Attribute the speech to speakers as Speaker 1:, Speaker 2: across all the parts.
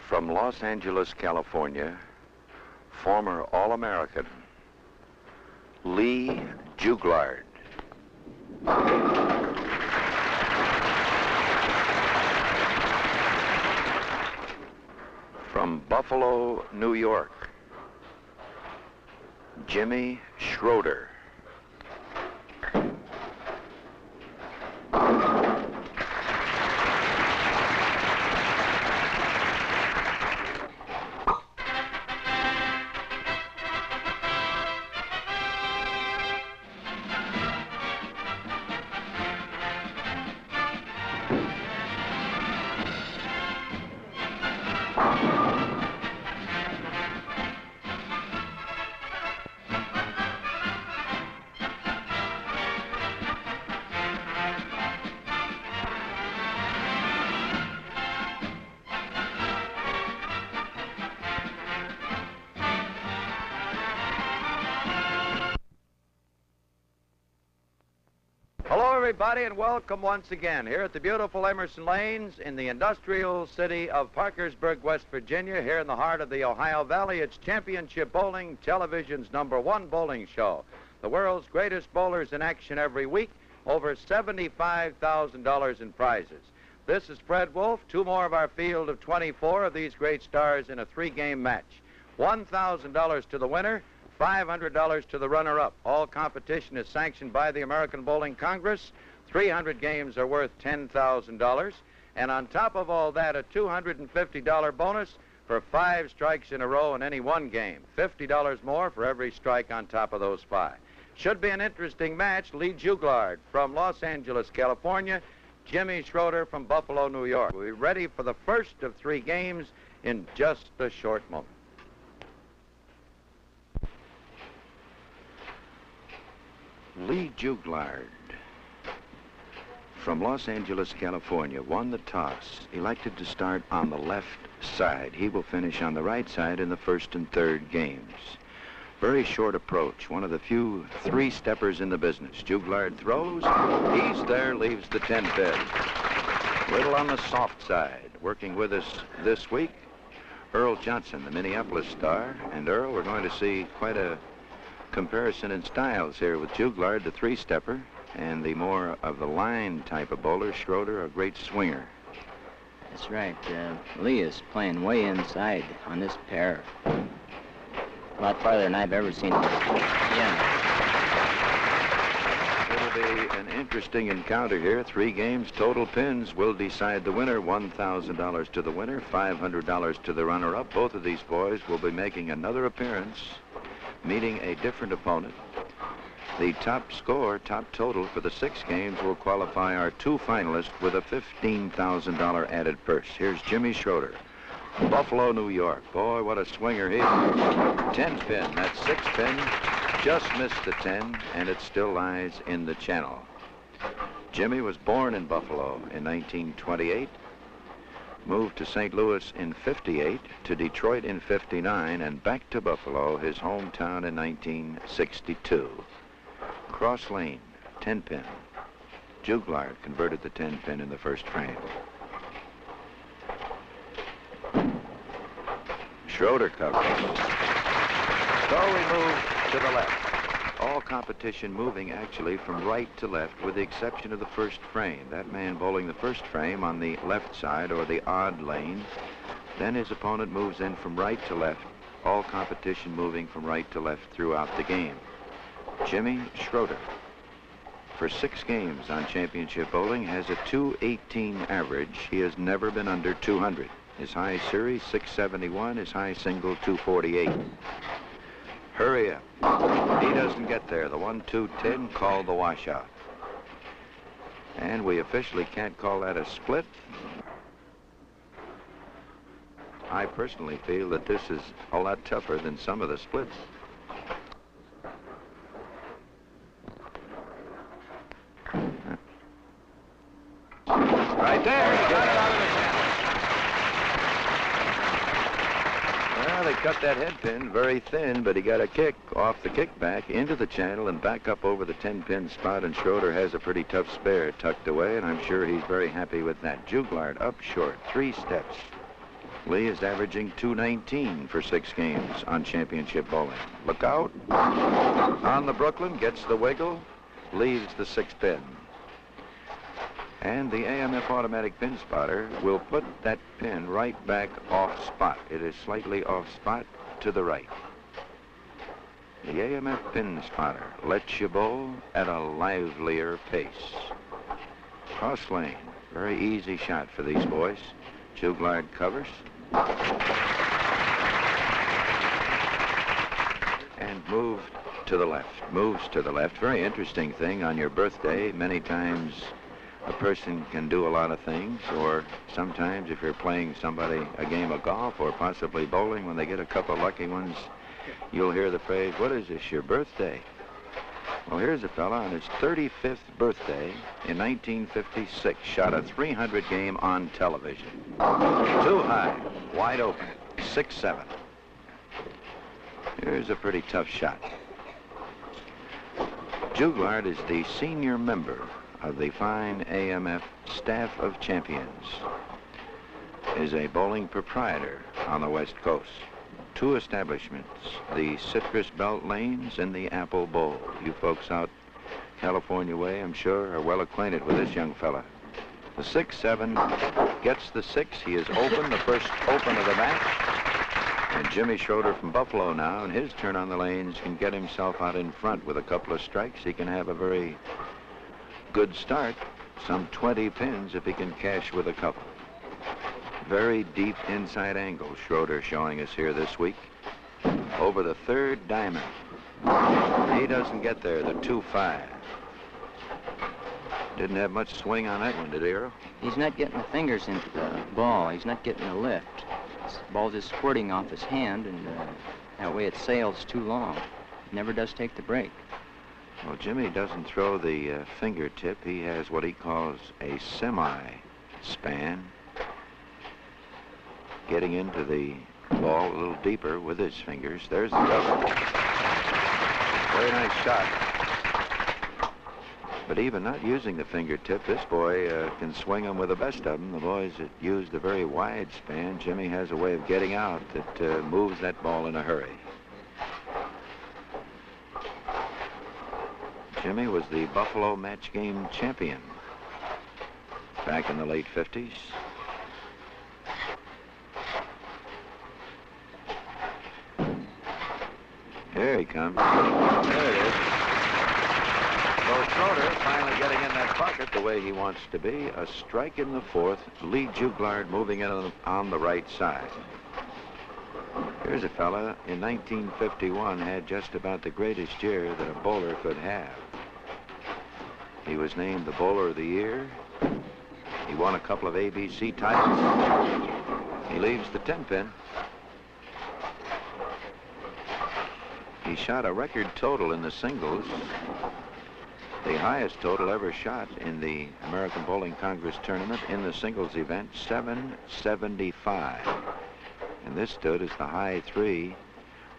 Speaker 1: From Los Angeles, California, former All-American Lee Jouglard. From Buffalo, New York, Jimmy Schroeder. Hello, everybody, and welcome once again here at the beautiful Emerson Lanes in the industrial city of Parkersburg, West Virginia, here in the heart of the Ohio Valley. It's Championship Bowling, television's #1 bowling show. The world's greatest bowlers in action every week, over $75,000 in prizes. This is Fred Wolf, two more of our field of 24 of these great stars in a three-game match. $1,000 to the winner, $500 to the runner-up. All competition is sanctioned by the American Bowling Congress. 300 games are worth $10,000. And on top of all that, a $250 bonus for 5 strikes in a row in any one game. $50 more for every strike on top of those 5. Should be an interesting match. Lee Jouglard from Los Angeles, California. Jimmy Schroeder from Buffalo, New York. We'll be ready for the first of 3 games in just a short moment. Lee Jouglard from Los Angeles, California, won the toss, elected to start on the left side. He will finish on the right side in the first and third games. Very short approach, one of the few 3-steppers in the business. Jouglard throws, he's there, leaves the 10 pin. Little on the soft side. Working with us this week, Earl Johnson, the Minneapolis star. And Earl, we're going to see quite a comparison in styles here with Jouglard, the 3-stepper, and the more of the line type of bowler, Schroeder, a great swinger.
Speaker 2: That's right. Lee is playing way inside on this pair. A lot farther than I've ever seen him. Yeah.
Speaker 1: It'll be an interesting encounter here. 3 games, total pins will decide the winner. $1,000 to the winner, $500 to the runner-up. Both of these boys will be making another appearance, meeting a different opponent. The top score, top total for the 6 games will qualify our 2 finalists with a $15,000 added purse. Here's Jimmy Schroeder, Buffalo, New York. Boy, what a swinger he is. 10 pin, that's 6 pin, just missed the 10, and it still lies in the channel. Jimmy was born in Buffalo in 1928. Moved to St. Louis in '58, to Detroit in '59, and back to Buffalo, his hometown, in 1962. Cross lane, 10 pin. Jouglard converted the 10 pin in the first frame. Schroeder covers. So we move to the left. All competition moving actually from right to left with the exception of the first frame. That man bowling the first frame on the left side or the odd lane. Then his opponent moves in from right to left. All competition moving from right to left throughout the game. Jimmy Schroeder, for 6 games on championship bowling, has a .218 average. He has never been under 200. His high series, 671. His high single, 248. Hurry up. He doesn't get there. The 1-2-10 called the washout. And we officially can't call that a split. I personally feel that this is a lot tougher than some of the splits. Right there, he got it out of the channel. Well, they cut that head pin very thin, but he got a kick off the kickback into the channel and back up over the 10-pin spot, and Schroeder has a pretty tough spare tucked away, and I'm sure he's very happy with that. Jouglard up short, 3 steps. Lee is averaging .219 for 6 games on championship bowling. Look out. On the Brooklyn, gets the wiggle, leaves the 6th pin. And the AMF automatic pin spotter will put that pin right back off spot. It is slightly off spot to the right. The AMF pin spotter lets you bowl at a livelier pace. Cross lane, very easy shot for these boys. Jouglard covers. And moves to the left. Very interesting thing on your birthday. Many times a person can do a lot of things, or sometimes if you're playing somebody a game of golf or possibly bowling, when they get a couple lucky ones, you'll hear the phrase, "What is this, your birthday?" Well, here's a fella on his 35th birthday in 1956, shot a 300 game on television. Too high, wide open, 6-7. Here's a pretty tough shot. Jouglard is the senior member of the fine AMF staff of champions. Is a bowling proprietor on the West Coast. 2 establishments, the Citrus Belt Lanes and the Apple Bowl. You folks out California way, I'm sure, are well acquainted with this young fella. The 6-7 gets the 6. He is open, the first open of the match. And Jimmy Schroeder from Buffalo now, in his turn on the lanes, can get himself out in front with a couple of strikes. He can have a very good start, some 20 pins if he can cash with a couple. Very deep inside angle, Schroeder showing us here this week. Over the 3rd diamond. He doesn't get there, the 2-5. Didn't have much swing on that one, did he, Earl?
Speaker 2: He's not getting the fingers into the ball. He's not getting a lift. The ball's just squirting off his hand, and that way it sails too long. It never does take the break.
Speaker 1: Well, Jimmy doesn't throw the fingertip. He has what he calls a semi-span. Getting into the ball a little deeper with his fingers. There's the cover. Very nice shot. But even not using the fingertip, this boy can swing them with the best of them. The boys that used a very wide span, Jimmy has a way of getting out that moves that ball in a hurry. Jimmy was the Buffalo match game champion back in the late 50s. Here he comes. There it is. So Schroeder finally getting in that pocket the way he wants to be. A strike in the 4th. Lee Jouglard moving in on the right side. Here's a fella in 1951 had just about the greatest year that a bowler could have. He was named the Bowler of the Year. He won a couple of ABC titles. He leaves the 10 pin. He shot a record total in the singles, the highest total ever shot in the American Bowling Congress tournament in the singles event, 775. And this stood as the high 3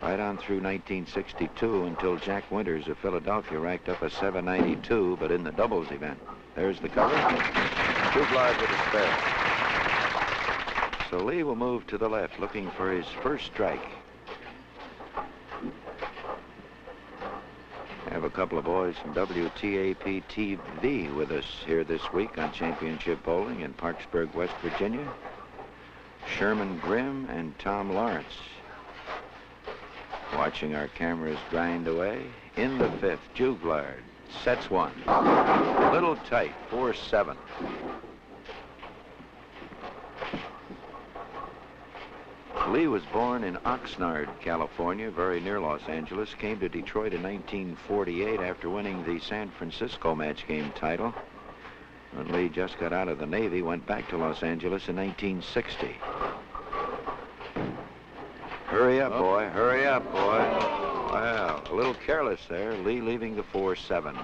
Speaker 1: right on through 1962 until Jack Winters of Philadelphia racked up a 792, but in the doubles event. There's the cover. Jouglard with a spare. So Lee will move to the left, looking for his first strike. I have a couple of boys from WTAP TV with us here this week on Championship Bowling in Parkersburg, West Virginia. Sherman Grimm and Tom Lawrence watching our cameras grind away. In the 5th, Jouglard sets one. A little tight, 4-7. Lee was born in Oxnard, California, very near Los Angeles. Came to Detroit in 1948 after winning the San Francisco match game title. When Lee just got out of the Navy, went back to Los Angeles in 1960. Hurry up, boy. Hurry up, boy. Wow, a little careless there. Lee leaving the 4-7.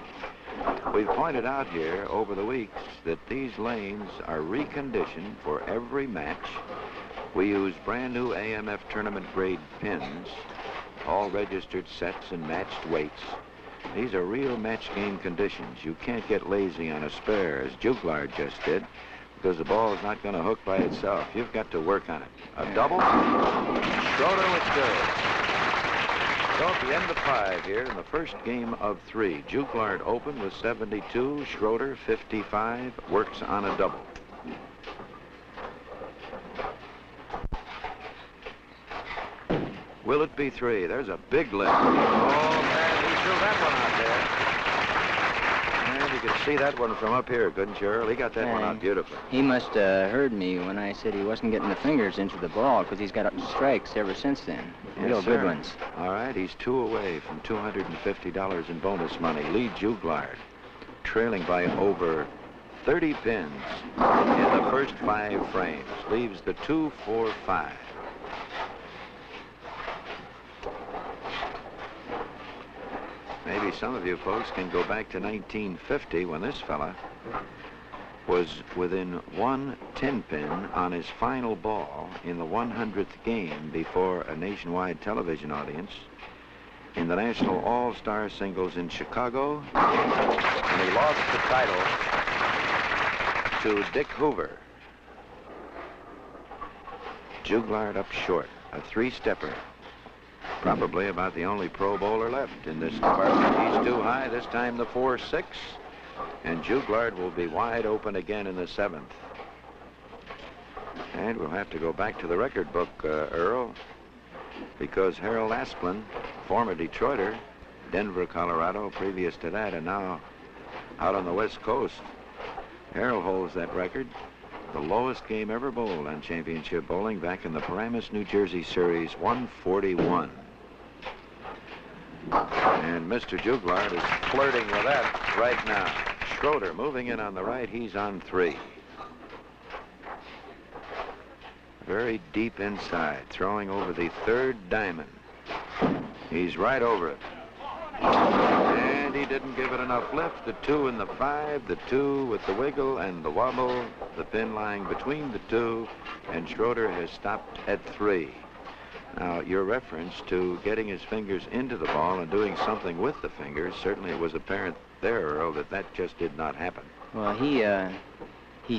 Speaker 1: We've pointed out here over the weeks that these lanes are reconditioned for every match. We use brand new AMF tournament grade pins, all registered sets and matched weights. These are real match game conditions. You can't get lazy on a spare, as Jouglard just did. because the ball is not going to hook by itself. You've got to work on it. A double. Schroeder was good. So at the end of 5 here in the first game of 3, Jouglard opened with 72, Schroeder 55, works on a double. Will it be 3? There's a big lift. Oh, man, he threw that one out there. And you can see that one from up here, couldn't you, Earl? He got that one out beautifully.
Speaker 2: He must have heard me when I said he wasn't getting the fingers into the ball, because he's got strikes ever since then. Real good ones.
Speaker 1: All right, he's 2 away from $250 in bonus money. Lead Jouglard, trailing by over 30 pins in the first 5 frames. Leaves the 2-4-5. Maybe some of you folks can go back to 1950 when this fella was within 1 10-pin on his final ball in the 100th game before a nationwide television audience in the National All-Star Singles in Chicago, and he lost the title to Dick Hoover. Jouglard up short, a 3-stepper. Probably about the only pro bowler left in this department. He's too high. This time the 4-6. And Jouglard will be wide open again in the 7th. And we'll have to go back to the record book, Earl, because Harold Asplin, former Detroiter, Denver, Colorado, previous to that, and now out on the West Coast, Harold holds that record. The lowest game ever bowled on championship bowling back in the Paramus, New Jersey series, 141. And Mr. Jouglard is flirting with that right now. Schroeder moving in on the right. He's on 3. Very deep inside, throwing over the 3rd diamond. He's right over it. And he didn't give it enough lift. The 2 and the 5, the 2 with the wiggle and the wobble, the pin lying between the 2, and Schroeder has stopped at 3. Now, your reference to getting his fingers into the ball and doing something with the fingers, certainly it was apparent there, Earl, that just did not happen.
Speaker 2: Well, he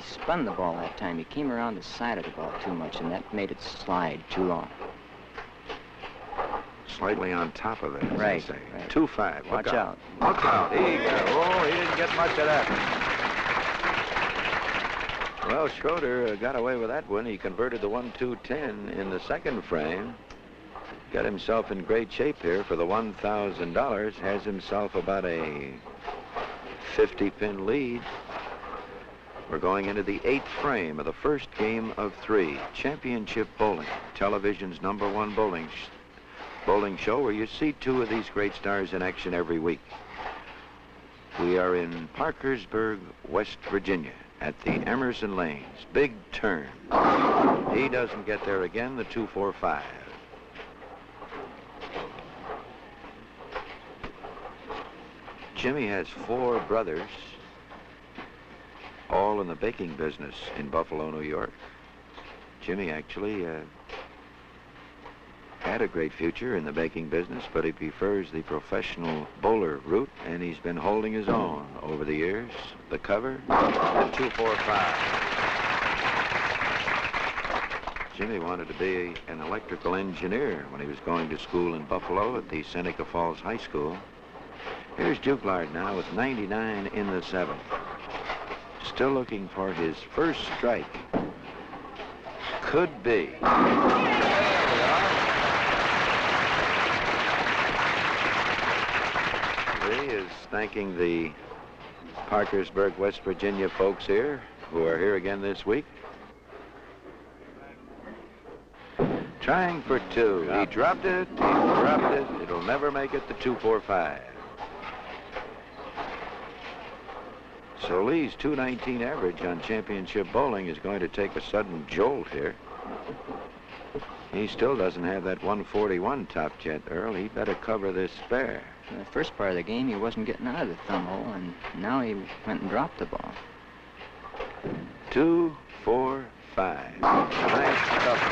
Speaker 2: spun the ball that time. He came around the side of the ball too much, and that made it slide too long.
Speaker 1: Slightly on top of it, as
Speaker 2: right,
Speaker 1: they say.
Speaker 2: Right.
Speaker 1: 2-5.
Speaker 2: Watch out.
Speaker 1: Look out. He didn't get much of that. Well, Schroeder got away with that one. He converted the 1-2-10 in the 2nd frame. Got himself in great shape here for the $1,000. Has himself about a 50-pin lead. We're going into the 8th frame of the first game of 3. Championship Bowling, television's #1 bowling show, where you see 2 of these great stars in action every week. We are in Parkersburg, West Virginia, at the Emerson Lanes. Big turn. He doesn't get there again, the 2-4-5. Jimmy has 4 brothers, all in the baking business in Buffalo, New York. Jimmy actually had a great future in the baking business, but he prefers the professional bowler route, and he's been holding his own over the years. The cover, the 2-4-5. Jimmy wanted to be an electrical engineer when he was going to school in Buffalo at the Seneca Falls High School. Here's Jouglard now with 99 in the 7th. Still looking for his first strike. Could be. He is thanking the Parkersburg, West Virginia folks here who are here again this week. Trying for 2. He dropped it. He dropped it. It'll never make it the 2-4-5. So Lee's 219 average on championship bowling is going to take a sudden jolt here. He still doesn't have that 141 top yet, Earl. He better cover this spare.
Speaker 2: In the first part of the game, he wasn't getting out of the thumb hole, and now he went and dropped the ball.
Speaker 1: 2-4-5. Nice cover.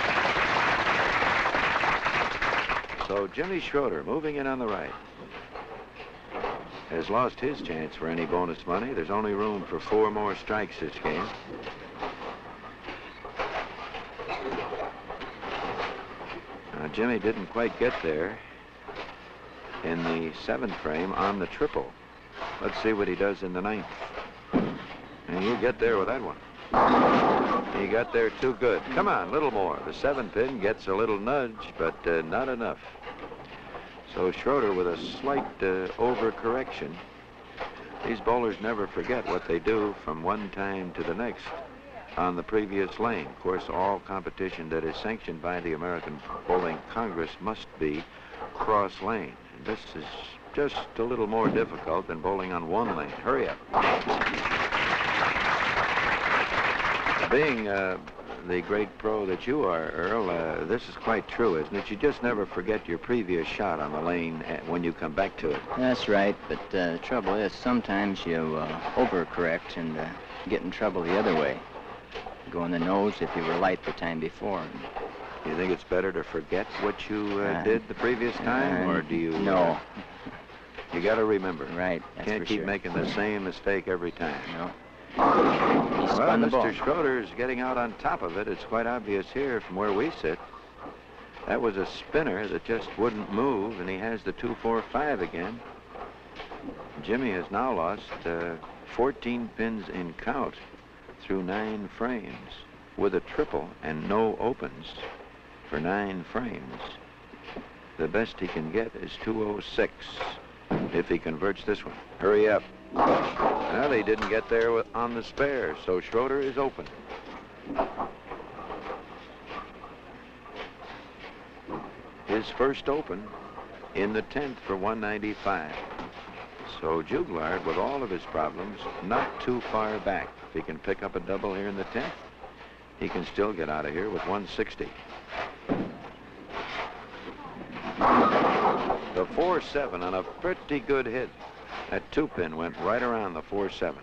Speaker 1: So Jimmy Schroeder moving in on the right has lost his chance for any bonus money. There's only room for 4 more strikes this game. Jimmy didn't quite get there in the 7th frame on the triple. Let's see what he does in the 9th. And he'll get there with that one. He got there too good. Come on, a little more. The 7 pin gets a little nudge, but not enough. So Schroeder with a slight overcorrection. These bowlers never forget what they do from one time to the next on the previous lane. Of course, all competition that is sanctioned by the American Bowling Congress must be cross lane. This is just a little more difficult than bowling on one lane. Hurry up. Being the great pro that you are, Earl, this is quite true, isn't it? You just never forget your previous shot on the lane when you come back to it.
Speaker 2: That's right, but the trouble is sometimes you overcorrect and get in trouble the other way. Go in the nose if you were light the time before.
Speaker 1: Do you think it's better to forget what you did the previous time, or do you...
Speaker 2: No.
Speaker 1: You got to remember.
Speaker 2: Right, that's
Speaker 1: Can't
Speaker 2: for
Speaker 1: keep
Speaker 2: sure.
Speaker 1: making the same mistake every time.
Speaker 2: No.
Speaker 1: Well,
Speaker 2: spun the ball.
Speaker 1: Mr. Schroeder is getting out on top of it. It's quite obvious here from where we sit. That was a spinner that just wouldn't move, and he has the 2-4-5 again. Jimmy has now lost 14 pins in count through 9 frames with a triple and no opens for 9 frames. The best he can get is 206 if he converts this one. Hurry up. Well, he didn't get there on the spare, so Schroeder is open. His first open in the 10th for 195. So Jouglard, with all of his problems, not too far back. If he can pick up a double here in the 10th, he can still get out of here with 160. The 4-7 on a pretty good hit. That 2-pin went right around the 4-7.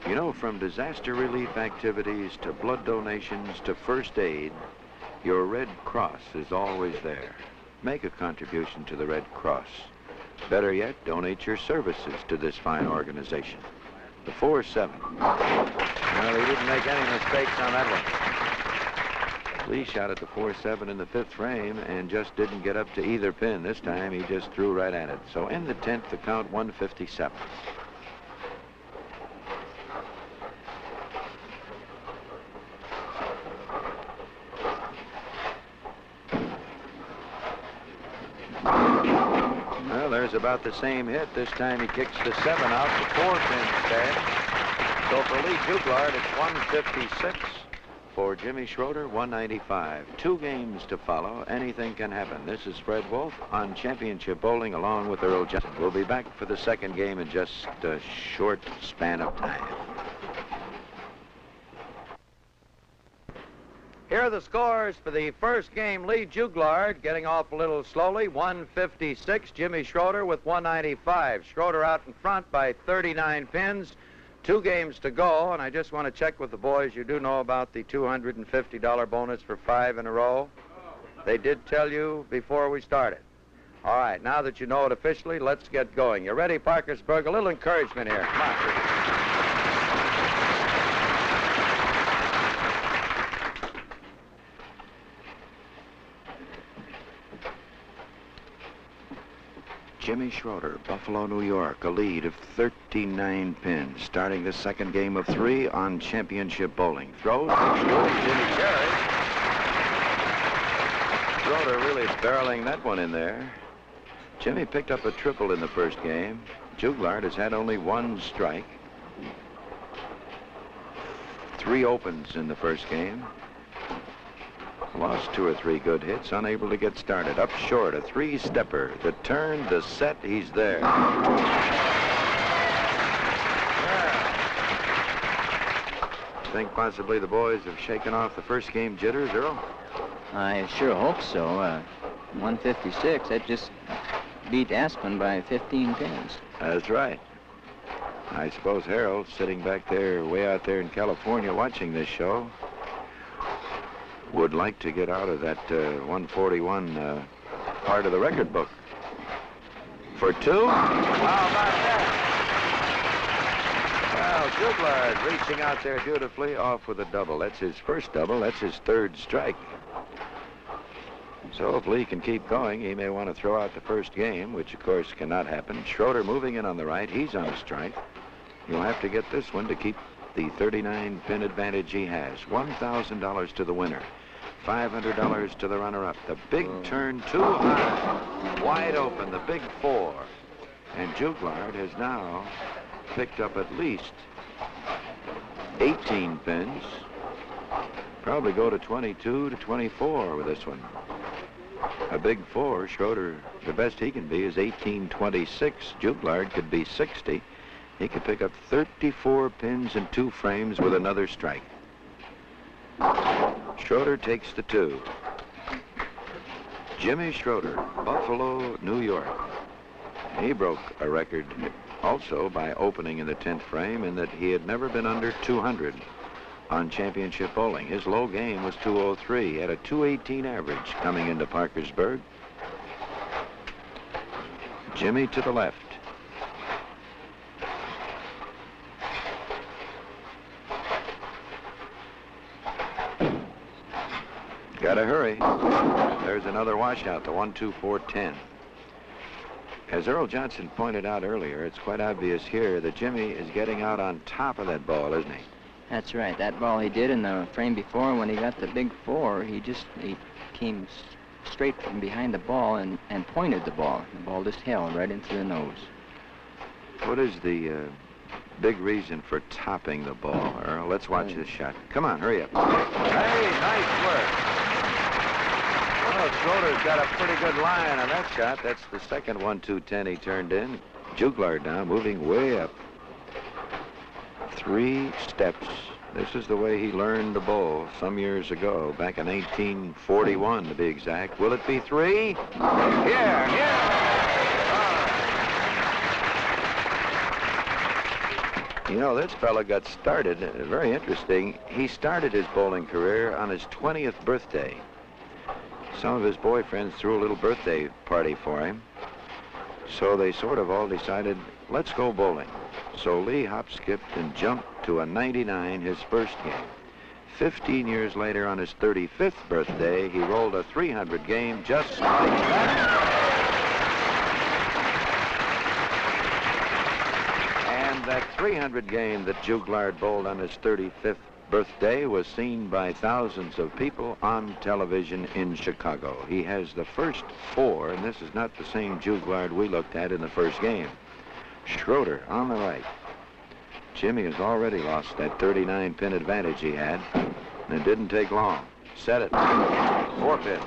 Speaker 1: You know, from disaster relief activities to blood donations to first aid, your Red Cross is always there. Make a contribution to the Red Cross. Better yet, donate your services to this fine organization. The 4-7. Well, he didn't make any mistakes on that one. Lee shot at the 4-7 in the 5th frame and just didn't get up to either pin. This time he just threw right at it. So in the 10th, the count 157. Well, there's about the same hit. This time he kicks the 7 out, the 4-pin instead. So for Lee Jouglard, it's 156. For Jimmy Schroeder, 195. 2 games to follow. Anything can happen. This is Fred Wolf on Championship Bowling along with Earl Johnson. We'll be back for the second game in just a short span of time. Here are the scores for the first game. Lee Jouglard getting off a little slowly, 156. Jimmy Schroeder with 195. Schroeder out in front by 39 pins. 2 games to go, and I just want to check with the boys. You do know about the $250 bonus for 5 in a row? They did tell you before we started. All right, now that you know it officially, let's get going. You ready, Parkersburg? A little encouragement here. Come on. Jimmy Schroeder, Buffalo, New York, a lead of 39 pins, starting the second game of 3 on Championship Bowling. Throws, Jimmy carries. Schroeder really barreling that one in there. Jimmy picked up a triple in the first game. Jouglard has had only 1 strike. 3 opens in the first game. Lost 2 or 3 good hits, unable to get started. Up short, a 3-stepper. The turn, the set, he's there. Yeah. Think possibly the boys have shaken off the first game jitters, Earl?
Speaker 2: I sure hope so. 156, that just beat Aspen by 15 pins.
Speaker 1: That's right. I suppose Harold, sitting back there, way out there in California, watching this show, would like to get out of that 141 part of the record book. For 2? How about that? Well, Jouglard reaching out there beautifully, off with a double. That's his first double. That's his 3rd strike. So if Lee can keep going, he may want to throw out the first game, which of course cannot happen. Schroeder moving in on the right. He's on a strike. He'll have to get this one to keep the 39-pin advantage he has. $1,000 to the winner. $500 to the runner-up. The big turn too high. Wide open, the big 4. And Jouglard has now picked up at least 18 pins. Probably go to 22 to 24 with this one. A big 4. Schroeder, the best he can be is 18-26. Jouglard could be 60. He could pick up 34 pins and 2 frames with another strike. Schroeder takes the 2. Jimmy Schroeder, Buffalo, New York. He broke a record also by opening in the 10th frame, in that he had never been under 200 on championship bowling. His low game was 203. He had a 218 average coming into Parkersburg. Jimmy to the left. Gotta hurry. There's another washout, the 1-2-4-10. As Earl Johnson pointed out earlier, it's quite obvious here that Jimmy is getting out on top of that ball, isn't he?
Speaker 2: That's right. That ball he did in the frame before, when he got the big 4, he came straight from behind the ball and pointed the ball. The ball just held right into the nose.
Speaker 1: What is the big reason for topping the ball, Earl? Let's watch this shot. Come on, hurry up. Hey, nice work. Well, Schroeder's got a pretty good line on that shot. That's the second 1-2-10 he turned in. Jouglard now moving way up. 3 steps. This is the way he learned to bowl some years ago, back in 1841 to be exact. Will it be 3? Here. You know, this fella got started, very interesting. He started his bowling career on his 20th birthday. Some of his boyfriends threw a little birthday party for him. So they sort of all decided, let's go bowling. So Lee hop skipped and jumped to a 99 his first game. 15 years later, on his 35th birthday, he rolled a 300 game just like that. And that 300 game that Jouglard bowled on his 35th birthday was seen by thousands of people on television in Chicago. He has the first 4, and this is not the same Jouglard we looked at in the first game. Schroeder on the right. Jimmy has already lost that 39-pin advantage he had, and it didn't take long. Set it. 4-pin.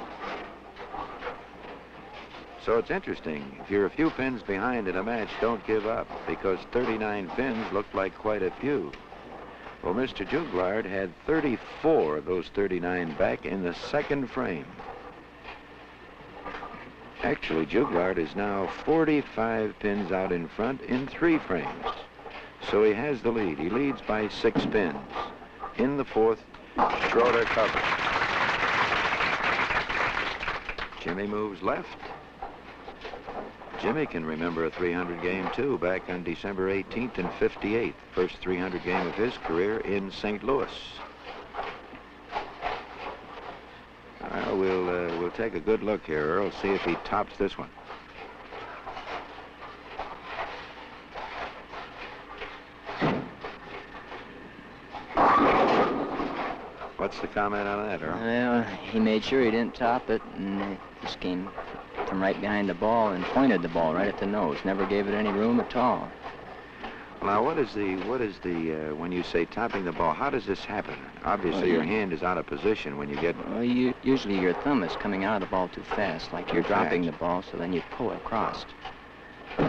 Speaker 1: So it's interesting. If you're a few pins behind in a match, don't give up, because 39 pins looked like quite a few. Well, Mr. Jouglard had 34 of those 39 back in the second frame. Actually, Jouglard is now 45 pins out in front in 3 frames. So he has the lead. He leads by 6 pins. In the 4th, Schroeder covers. Jimmy moves left. Jimmy can remember a 300 game, too, back on December 18th in '58. First 300 game of his career in St. Louis. We'll take a good look here, Earl, see if he tops this one. What's the comment on that, Earl?
Speaker 2: Well, he made sure he didn't top it, and just came from right behind the ball and pointed the ball right at the nose. Never gave it any room at all.
Speaker 1: Now, what is the when you say topping the ball, how does this happen? Obviously, your hand is out of position when you get...
Speaker 2: Well, usually your thumb is coming out of the ball too fast, like you're dropping the ball, so then you pull it across.
Speaker 1: The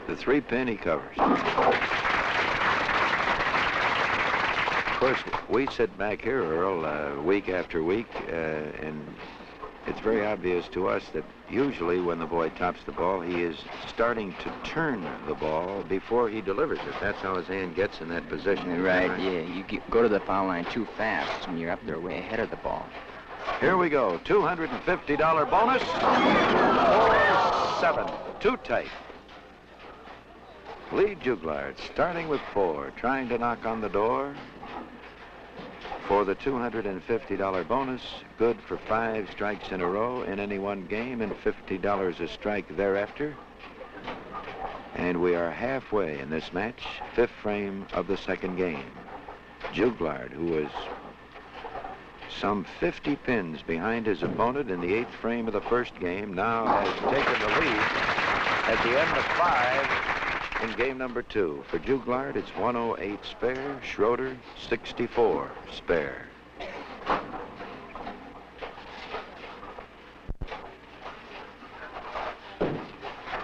Speaker 1: 3-pin he covers. Of course, we sit back here, Earl, week after week, and it's very obvious to us that usually when the boy tops the ball, he is starting to turn the ball before he delivers it. That's how his hand gets in that position.
Speaker 2: Right, yeah. You go to the foul line too fast, and you're up there way ahead of the ball.
Speaker 1: Here we go. $250 bonus. 4-7. Too tight. Lee Jouglard starting with 4, trying to knock on the door. for the $250 bonus, good for 5 strikes in a row in any one game and $50 a strike thereafter. And we are halfway in this match, 5th frame of the second game. Jouglard, who was some 50 pins behind his opponent in the 8th frame of the first game, now has taken the lead at the end of 5 in game number 2. For Jouglard, it's 108 spare. Schroeder, 64 spare.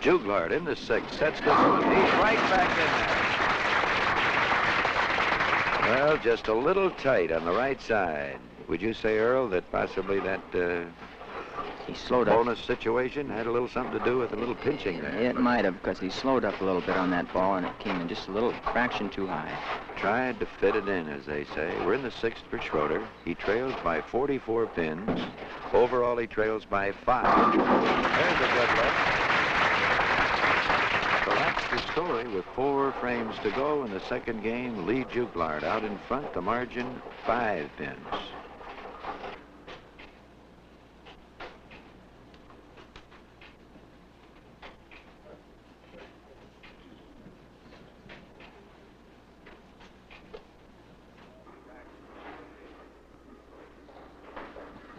Speaker 1: Jouglard in the 6th, sets this one. He's right back in there. Well, just a little tight on the right side. Would you say, Earl, that possibly that
Speaker 2: he slowed up.
Speaker 1: Bonus situation had a little something to do with a little pinching there?
Speaker 2: It might have, because he slowed up a little bit on that ball, and it came in just a little fraction too high.
Speaker 1: Tried to fit it in, as they say. We're in the 6th for Schroeder. He trails by 44 pins. Overall, he trails by 5. There's a good look. So that's the story with 4 frames to go in the second game. Lee Jouglard out in front, the margin 5 pins.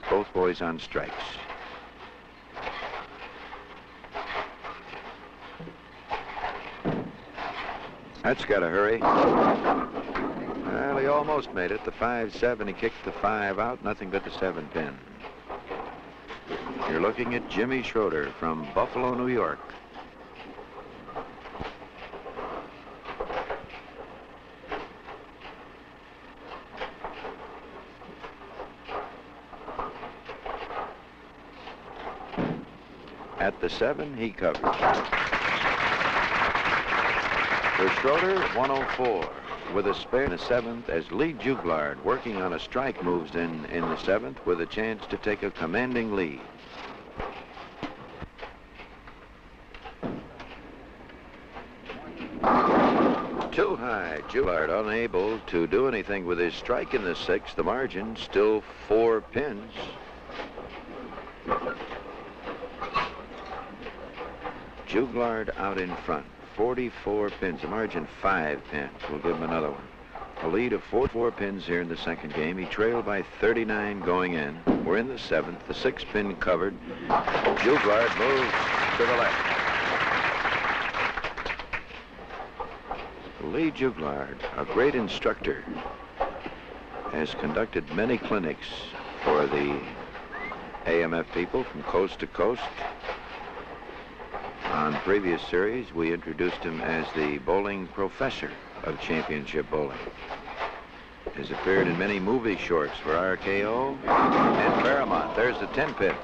Speaker 1: Both boys on strikes. That's got to hurry. Well, he almost made it. The 5-7, he kicked the 5 out, nothing but the 7 pin. You're looking at Jimmy Schroeder from Buffalo, New York. At the 7, he covers. For Schroeder, 104. With a spare in the 7th, as Lee Jouglard, working on a strike, moves in the 7th with a chance to take a commanding lead. Too high. Jouglard unable to do anything with his strike in the 6th. The margin still 4 pins. Jouglard out in front, 44 pins, the margin 5 pins. We'll give him another one. A lead of 44 pins here in the second game. He trailed by 39 going in. We're in the 7th, the 6 pin covered. Jouglard moves to the left. Lee Jouglard, a great instructor, has conducted many clinics for the AMF people from coast to coast. On previous series, we introduced him as the bowling professor of championship bowling. Has appeared in many movie shorts for RKO and Paramount. There's the 10 pin.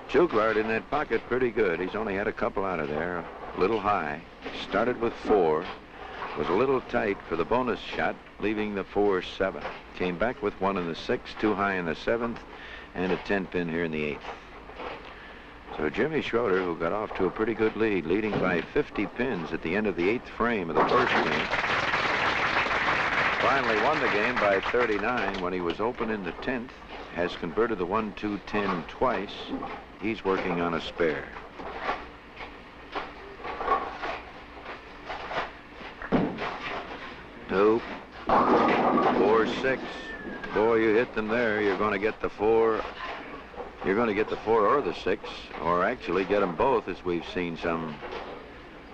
Speaker 1: Jouglard in that pocket pretty good. He's only had a couple out of there, a little high. Started with 4, was a little tight for the bonus shot, leaving the 4-7. Came back with 1 in the 6th, too high in the 7th, and a 10 pin here in the 8th. So Jimmy Schroeder, who got off to a pretty good lead, leading by 50 pins at the end of the 8th frame of the first game, finally won the game by 39 when he was open in the 10th, has converted the 1-2-10 twice. He's working on a spare. Nope. 4-6. Boy, you hit them there. You're going to get the 4. You're going to get the 4 or the 6, or actually get them both, as we've seen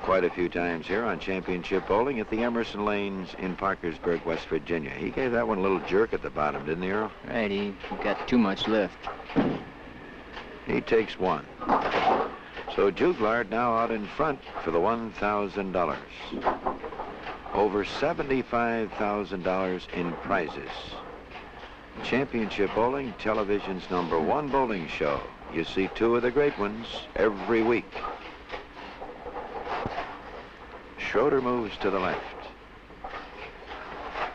Speaker 1: quite a few times here on Championship Bowling at the Emerson Lanes in Parkersburg, West Virginia. He gave that one a little jerk at the bottom, didn't he, Earl?
Speaker 2: Right, he got too much lift.
Speaker 1: He takes 1. So Jouglard now out in front for the $1,000. Over $75,000 in prizes. Championship Bowling, television's #1 bowling show. You see 2 of the great ones every week. Schroeder moves to the left.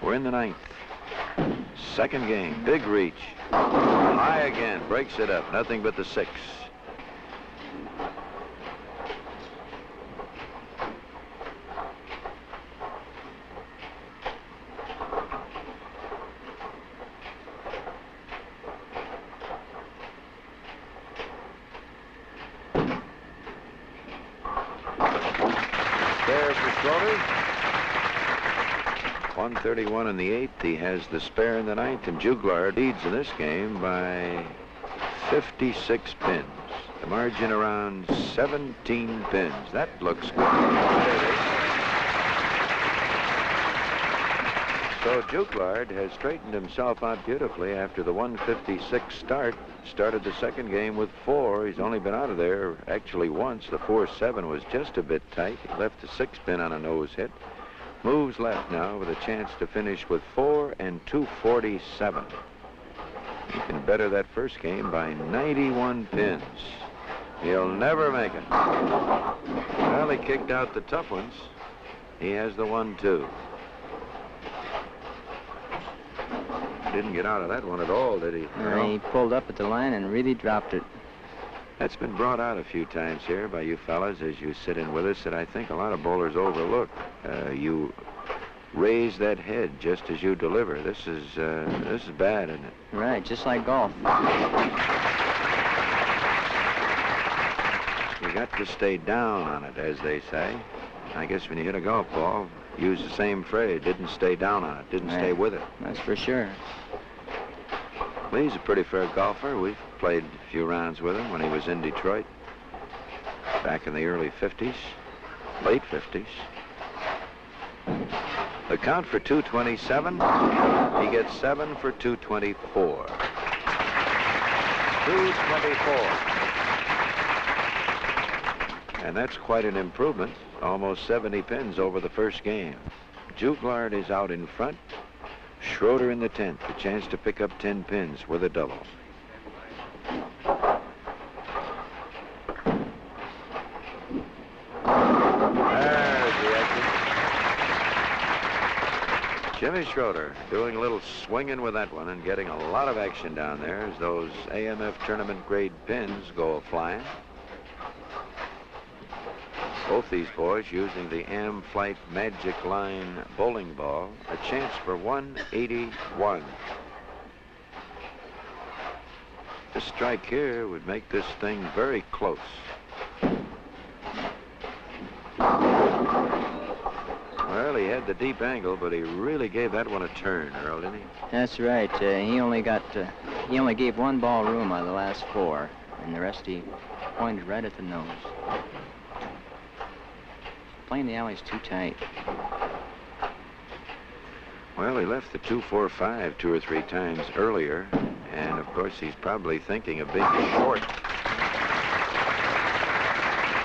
Speaker 1: We're in the 9th. Second game, big reach. High again, breaks it up, nothing but the 6. Schroeder. 131 in the 8th. He has the spare in the 9th, and Jouglard leads in this game by 56 pins. The margin around 17 pins. That looks good. So Jouglard has straightened himself out beautifully after the 156 start. Started the second game with 4. He's only been out of there actually once. The 4-7 was just a bit tight. He left the 6 pin on a nose hit. Moves left now with a chance to finish with 4 and 247. He can better that first game by 91 pins. He'll never make it. Well, he kicked out the tough ones. He has the 1-2. Didn't get out of that one at all, did he?
Speaker 2: He pulled up at the line and really dropped it.
Speaker 1: That's been brought out a few times here by you fellas as you sit in with us that I think a lot of bowlers overlook. You raise that head just as you deliver. This is bad, isn't it?
Speaker 2: Right, just like golf.
Speaker 1: You got to stay down on it, as they say. I guess when you hit a golf ball, use the same phrase. Didn't stay down on it. Didn't stay with it.
Speaker 2: That's for sure.
Speaker 1: Well, he's a pretty fair golfer. We've played a few rounds with him when he was in Detroit back in the early 50s, late 50s. The count for 227. He gets 7 for 224. 224. And that's quite an improvement. Almost 70 pins over the first game. Jouglard is out in front. Schroeder in the 10th. A chance to pick up 10 pins with a double. There's the action. Jimmy Schroeder doing a little swinging with that one and getting a lot of action down there as those AMF tournament grade pins go flying. Both these boys using the Am Flight Magic Line bowling ball. A chance for 181. This strike here would make this thing very close. Well, he had the deep angle, but he really gave that one a turn, Earl, didn't he?
Speaker 2: That's right. He only gave one ball room out of the last 4, and the rest he pointed right at the nose. Playing the alley's too tight.
Speaker 1: Well, he left the 2-4-5 2 or 3 times earlier, and of course he's probably thinking a big short.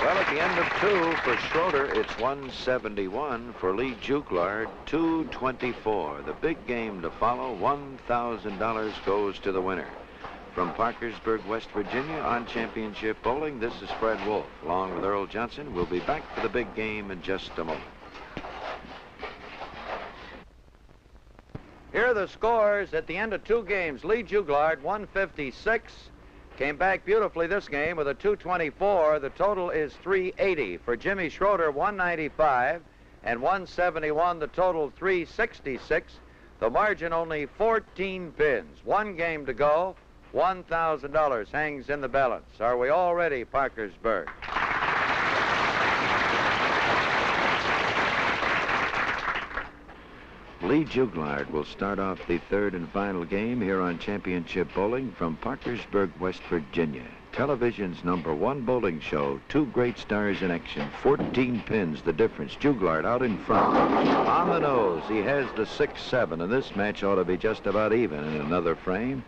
Speaker 1: Well, at the end of 2 for Schroeder, it's 171. For Lee Jouglard, 224. The big game to follow. $1,000 goes to the winner. From Parkersburg, West Virginia, on Championship Bowling, this is Fred Wolf. Along with Earl Johnson, we'll be back for the big game in just a moment. Here are the scores at the end of 2 games. Lee Jouglard, 156. Came back beautifully this game with a 224. The total is 380. For Jimmy Schroeder, 195. And 171, the total 366. The margin only 14 pins. 1 game to go. $1,000 hangs in the balance. Are we all ready, Parkersburg? Lee Jouglard will start off the 3rd and final game here on Championship Bowling from Parkersburg, West Virginia. Television's #1 bowling show. 2 great stars in action. 14 pins, the difference. Jouglard out in front. On the nose, he has the 6-7, and this match ought to be just about even in another frame.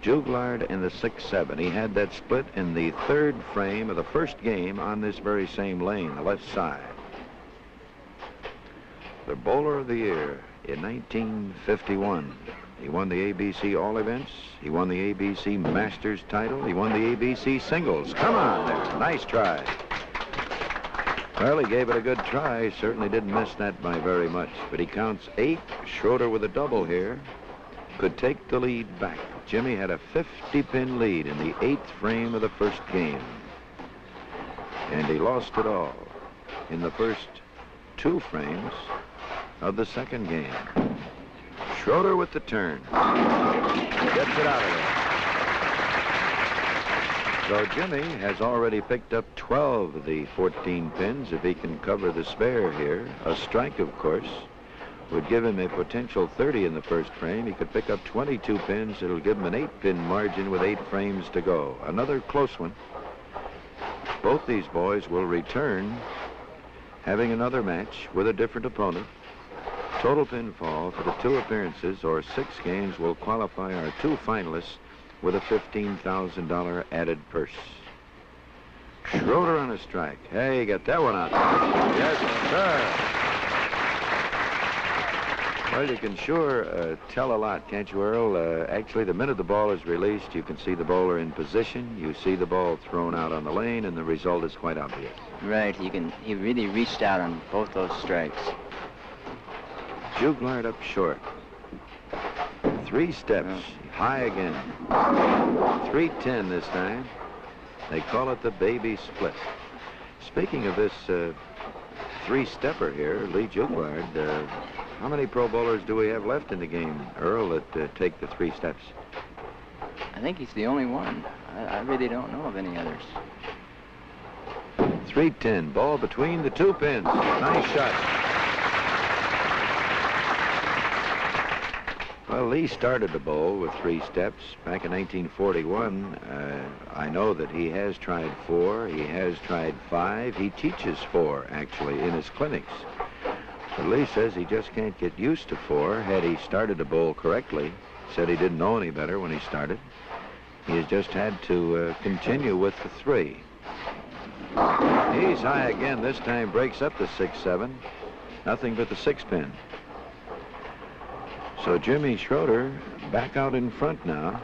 Speaker 1: Jouglard in the 6-7. He had that split in the 3rd frame of the first game on this very same lane, the left side. The Bowler of the Year in 1951. He won the ABC All Events. He won the ABC Masters title. He won the ABC Singles. Come on there. Nice try. Well, he gave it a good try. Certainly didn't miss that by very much. But he counts 8. Schroeder with a double here could take the lead back. Jimmy had a 50-pin lead in the 8th frame of the first game. And he lost it all in the first 2 frames of the second game. Schroeder with the turn. Gets it out of there. So Jimmy has already picked up 12 of the 14 pins. If he can cover the spare here, a strike, of course, would give him a potential 30 in the first frame. He could pick up 22 pins. It'll give him an 8-pin margin with 8 frames to go. Another close one. Both these boys will return having another match with a different opponent. Total pinfall for the 2 appearances or 6 games will qualify our 2 finalists with a $15,000 added purse. Schroeder on a strike. Hey, get that one out. Yes, sir. Well, you can sure tell a lot, can't you, Earl? Actually, the minute the ball is released, you can see the bowler in position. You see the ball thrown out on the lane, and the result is quite obvious.
Speaker 2: Right. He really reached out on both those strikes.
Speaker 1: Jouglard up short. 3 steps. High again. 310 this time. They call it the baby split. Speaking of this 3-stepper here, Lee Jouglard, how many pro bowlers do we have left in the game, Earl, that take the 3 steps?
Speaker 2: I think he's the only one. I really don't know of any others.
Speaker 1: 310. Ball between the 2 pins. Nice shot. Well, Lee started the bowl with 3 steps back in 1941. I know that he has tried 4. He has tried 5. He teaches 4, actually, in his clinics. But Lee says he just can't get used to 4. Had he started the bowl correctly, said he didn't know any better when he started. He has just had to continue with the 3. He's high again. This time breaks up the 6-7. Nothing but the 6-pin. So Jimmy Schroeder back out in front now.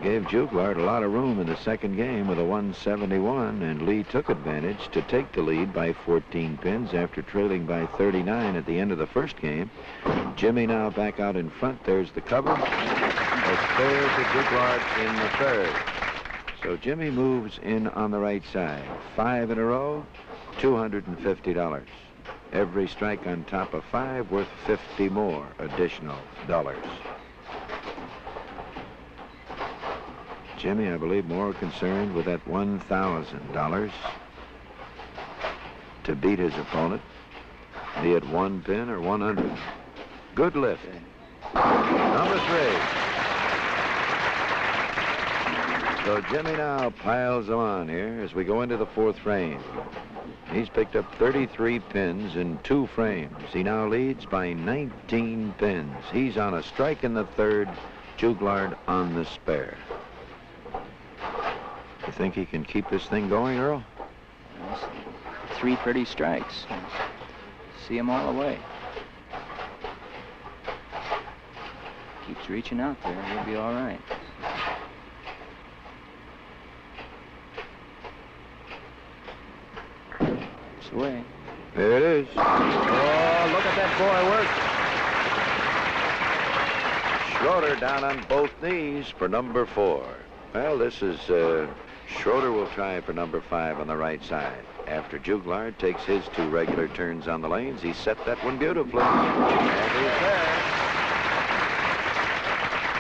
Speaker 1: Gave Jouglard a lot of room in the second game with a 171, and Lee took advantage to take the lead by 14 pins after trailing by 39 at the end of the first game. Jimmy now back out in front. There's the cover. A spare to Jouglard in the third. So Jimmy moves in on the right side. 5 in a row, $250. Every strike on top of 5 worth 50 more additional dollars. Jimmy, I believe, more concerned with that $1,000 to beat his opponent, be it 1 pin or 100. Good lift. Number 3. So Jimmy now piles them on here as we go into the 4th frame. He's picked up 33 pins in 2 frames. He now leads by 19 pins. He's on a strike in the 3rd. Jouglard on the spare. You think he can keep this thing going, Earl?
Speaker 2: 3 pretty strikes. See him all the way. Keeps reaching out there. He'll be all right. Away.
Speaker 1: There it is. Oh, look at that boy work. Schroeder down on both knees for number 4. Well, this is Schroeder will try for number 5 on the right side. After Jouglard takes his 2 regular turns on the lanes, he set that one beautifully. And he's there.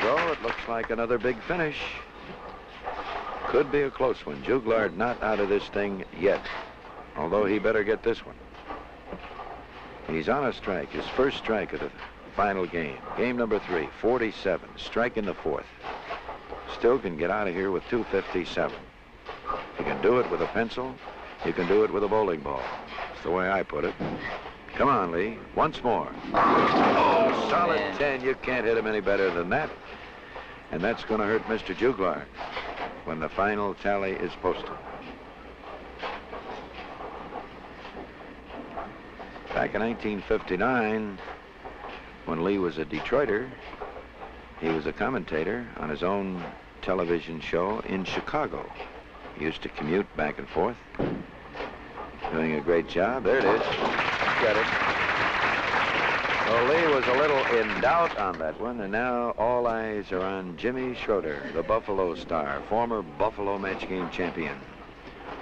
Speaker 1: So it looks like another big finish. Could be a close one. Jouglard not out of this thing yet, although he better get this one. He's on a strike, his first strike of the final game. Game number 3, 47, strike in the 4th. Still can get out of here with 257. You can do it with a pencil. You can do it with a bowling ball. That's the way I put it. Come on, Lee. Once more. Oh, solid 10. You can't hit him any better than that. And that's going to hurt Mr. Jouglard when the final tally is posted. Back in 1959, when Lee was a Detroiter, he was a commentator on his own television show in Chicago. He used to commute back and forth, doing a great job. There it is. Got it. Well, Lee was a little in doubt on that one, and now all eyes are on Jimmy Schroeder, the Buffalo star, former Buffalo match game champion,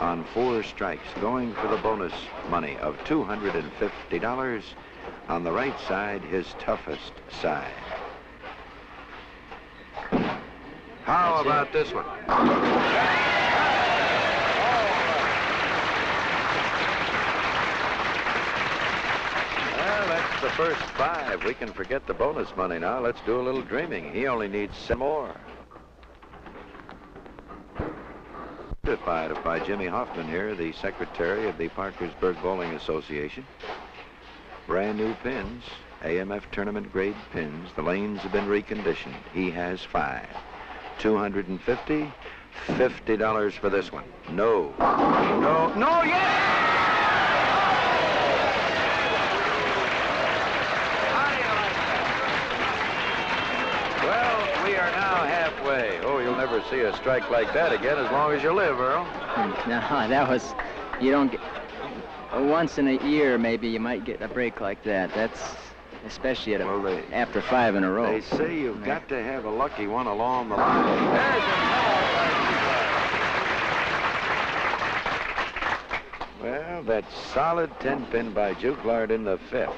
Speaker 1: on 4 strikes, going for the bonus money of $250 on the right side, his toughest side. How
Speaker 2: That's
Speaker 1: about
Speaker 2: it.
Speaker 1: this one? Well, that's the first 5. We can forget the bonus money now. Let's do a little dreaming. He only needs 7 more. Certified by Jimmy Hoffman here, the secretary of the Parkersburg Bowling Association. Brand new pins, AMF tournament grade pins. The lanes have been reconditioned. He has 5. $250, $50 for this one. No, yes! Well, we are now halfway. Oh, you'll never see a strike like that again as long as you live, Earl.
Speaker 2: No, that was, you don't get, once in a year maybe you might get a break like that. That's, especially at after 5 in a row.
Speaker 1: They say you've got to have a lucky one along the line. There's a well, that solid 10-pin by Jouglard in the 5th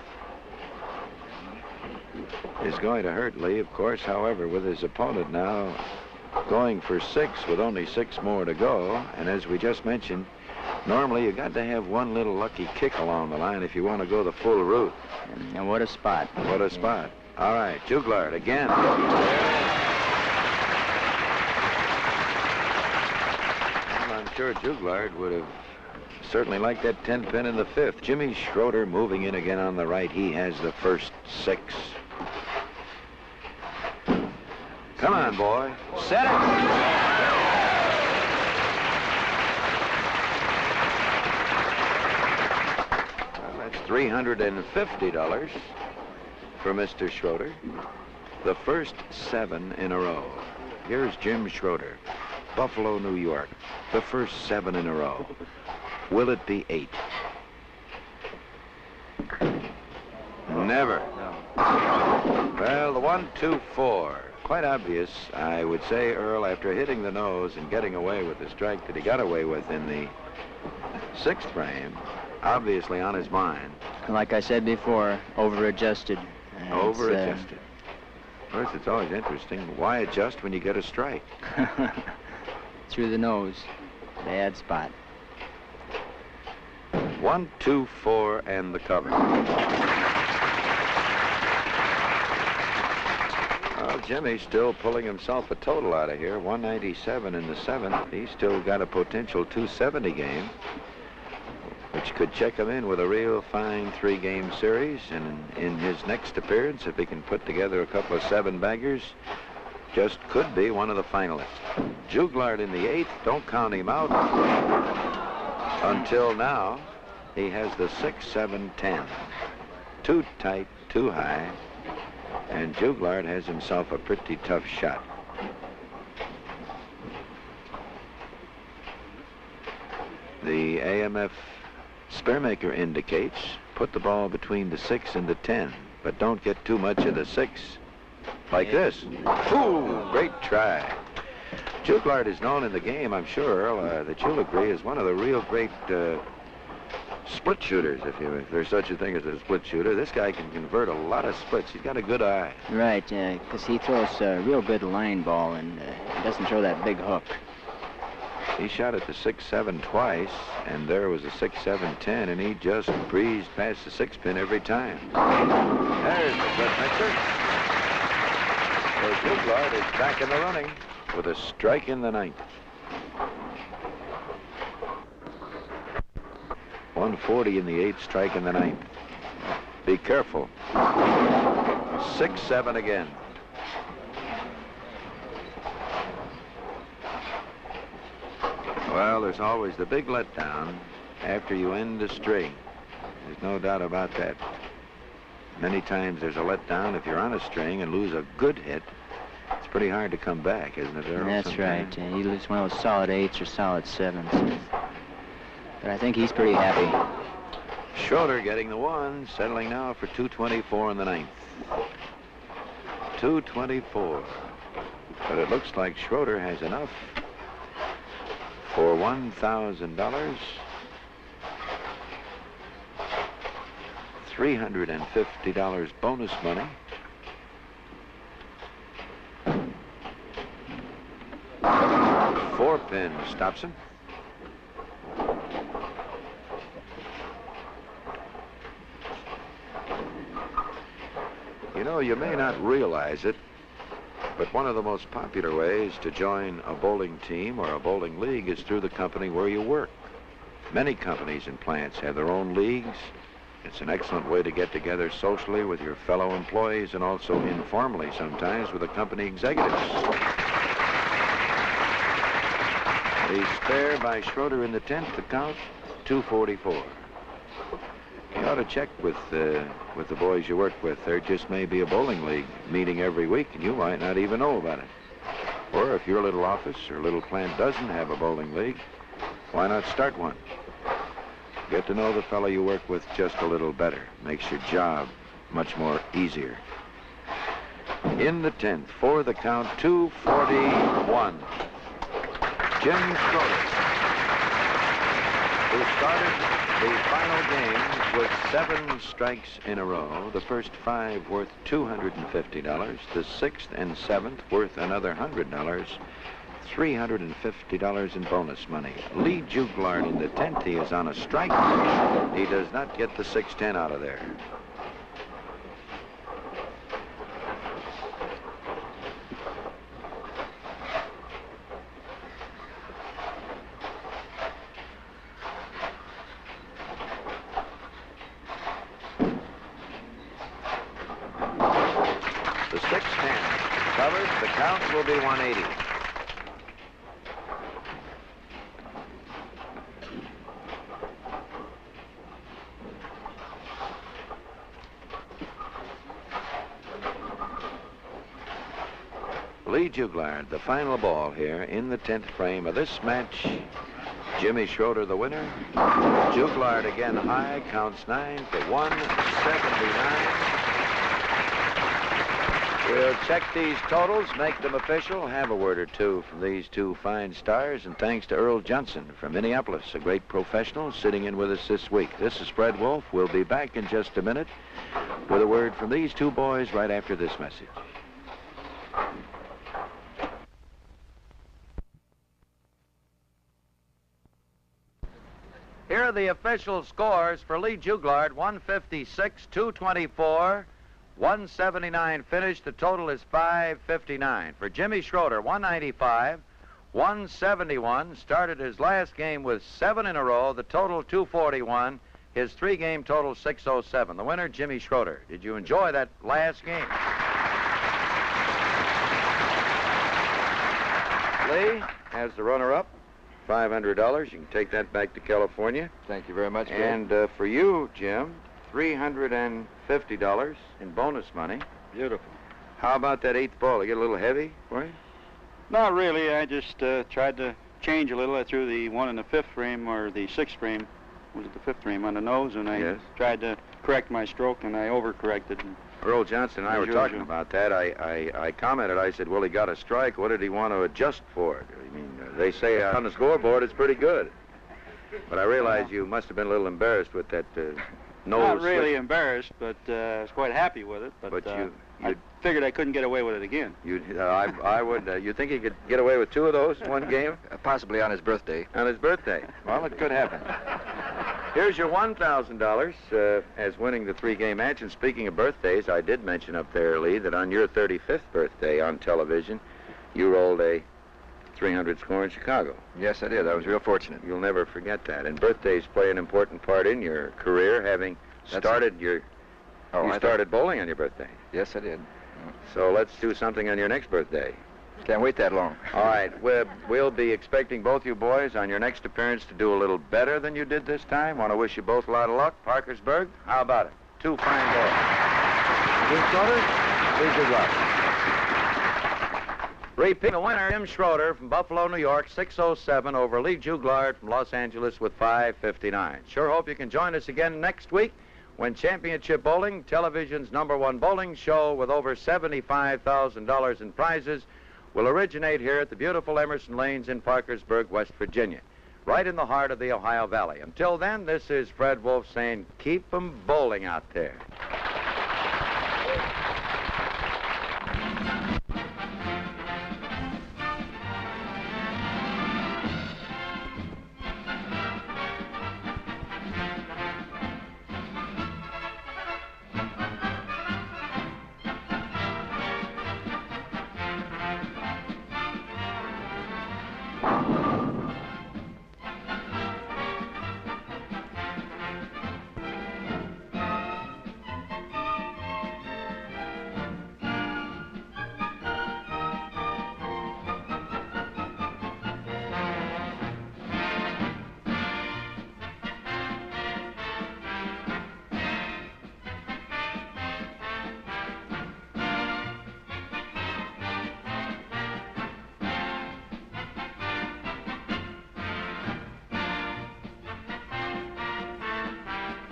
Speaker 1: is going to hurt Lee, of course. However, with his opponent now going for 6 with only 6 more to go, and as we just mentioned, normally you got to have one little lucky kick along the line if you want to go the full route.
Speaker 2: And what a spot.
Speaker 1: What a spot. All right, Jouglard again. Well, I'm sure Jouglard would have certainly liked that 10-pin in the 5th. Jimmy Schroeder moving in again on the right. He has the first 6. Come on, boy. Set it. $350 for Mr. Schroeder. The first 7 in a row. Here's Jim Schroeder, Buffalo, New York. The first 7 in a row. Will it be 8? Never. Well, the 1, 2, 4. Quite obvious, I would say, Earl, after hitting the nose and getting away with the strike that he got away with in the 6th frame, obviously on his mind.
Speaker 2: Like I said before, over-adjusted.
Speaker 1: Over-adjusted. Of course, it's always interesting. Why adjust when you get a strike?
Speaker 2: Through the nose. Bad spot.
Speaker 1: 1, 2, 4, and the cover. Well, Jimmy's still pulling himself a total out of here. 197 in the 7th. He's still got a potential 270 game, which could check him in with a real fine 3-game series. And in his next appearance, if he can put together a couple of 7-baggers, just could be one of the finalists. Jouglard in the 8th, don't count him out. Until now, he has the 6, 7, 10. Too tight, too high, and Jouglard has himself a pretty tough shot. The AMF Spearmaker indicates put the ball between the 6 and the 10, but don't get too much of the 6. Like this. Ooh, great try. Jouglard is known in the game, I'm sure, Earl, that you'll agree, is one of the real great split shooters, if there's such a thing as a split shooter. This guy can convert a lot of splits. He's got a good eye.
Speaker 2: Right, because he throws a real good line ball, and he doesn't throw that big hook.
Speaker 1: He shot at the 6, 7 twice, and there was a 6, 7, 10, and he just breezed past the 6-pin every time. There's the good mixer. So Jouglard is back in the running with a strike in the 9th. 140 in the 8th, strike in the 9th. Be careful. 6, 7 again. Well, there's always the big letdown after you end a string. There's no doubt about that. Many times there's a letdown if you're on a string and lose a good hit. It's pretty hard to come back, isn't it, Earl?
Speaker 2: That's right. You lose one of those solid 8s or solid 7s. But I think he's pretty happy.
Speaker 1: Schroeder getting the 1, settling now for 224 in the 9th. 224. But it looks like Schroeder has enough for $1,000. $350 bonus money. 4-pin Stopson. You know, you may not realize it, but one of the most popular ways to join a bowling team or a bowling league is through the company where you work. Many companies and plants have their own leagues. It's an excellent way to get together socially with your fellow employees and also informally sometimes with the company executives. The spare by Schroeder in the 10th, the count, 244. You ought to check with the boys you work with. There just may be a bowling league meeting every week, and you might not even know about it. Or if your little office or little plant doesn't have a bowling league, why not start one? Get to know the fellow you work with just a little better. Makes your job much more easier. In the 10th, for the count, 241. Jim Schroeder, who started the final game with 7 strikes in a row, the first 5 worth $250, the 6th and 7th worth another $100, $350 in bonus money. Lee Jouglard in the 10th, he is on a strike. He does not get the 610 out of there. The 610 covered. The count will be 180. Lee Jouglard, the final ball here in the 10th frame of this match. Jimmy Schroeder, the winner. Jouglard again high, counts 9 for 179. We'll check these totals, make them official, have a word or two from these two fine stars, and thanks to Earl Johnson from Minneapolis, a great professional sitting in with us this week. This is Fred Wolf. We'll be back in just a minute with a word from these two boys right after this message. Here are the official scores for Lee Jouglard: 156, 224, 179 finish. The total is 559. For Jimmy Schroeder, 195, 171. Started his last game with 7 in a row. The total 241. His 3-game total 607. The winner, Jimmy Schroeder. Did you enjoy that last game? Lee, as the runner-up, $500. You can take that back to California.
Speaker 2: Thank you very much, Bill.
Speaker 1: And for you, Jim, $350 in bonus money.
Speaker 3: Beautiful.
Speaker 1: How about that 8th ball? It get a little heavy for you?
Speaker 3: Not really. I just tried to change a little. I threw the 1 in the 5th frame, or the 6th frame. Was it the 5th frame on the nose? And I tried to correct my stroke, and I overcorrected.
Speaker 1: Earl Johnson and I were talking about that. I commented. I said, well, he got a strike. What did he want to adjust for? I mean, they say on the scoreboard it's pretty good. But I realized you must have been a little embarrassed with that nose.
Speaker 3: Not really embarrassed, but I was quite happy with it. But I figured I couldn't get away with it again.
Speaker 1: I would. You think he could get away with 2 of those in one game?
Speaker 2: Possibly on his birthday.
Speaker 1: On his birthday. Well, it could happen. Here's your $1,000 as winning the 3-game match. And speaking of birthdays, I did mention up there, Lee, that on your 35th birthday on television, you rolled a 300 score in Chicago.
Speaker 2: Yes, I did. I was real fortunate.
Speaker 1: You'll never forget that. And birthdays play an important part in your career, having started you started bowling on your birthday.
Speaker 2: Yes, I did.
Speaker 1: So let's do something on your next birthday.
Speaker 2: Can't wait that long.
Speaker 1: All right. We'll be expecting both you boys on your next appearance to do a little better than you did this time. Want to wish you both a lot of luck. Parkersburg, how about it? 2 fine balls. Jim Schroeder, Lee Jouglard. Repeat the winner, Jim Schroeder from Buffalo, New York, 607 over Lee Jouglard from Los Angeles with 559. Sure hope you can join us again next week when Championship Bowling, television's #1 bowling show with over $75,000 in prizes, will originate here at the beautiful Emerson Lanes in Parkersburg, West Virginia, right in the heart of the Ohio Valley. Until then, this is Fred Wolf saying, keep 'em bowling out there.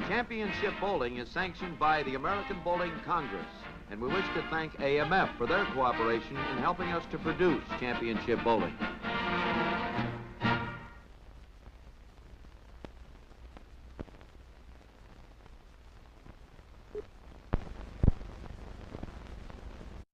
Speaker 1: Championship Bowling is sanctioned by the American Bowling Congress, and we wish to thank AMF for their cooperation in helping us to produce Championship Bowling.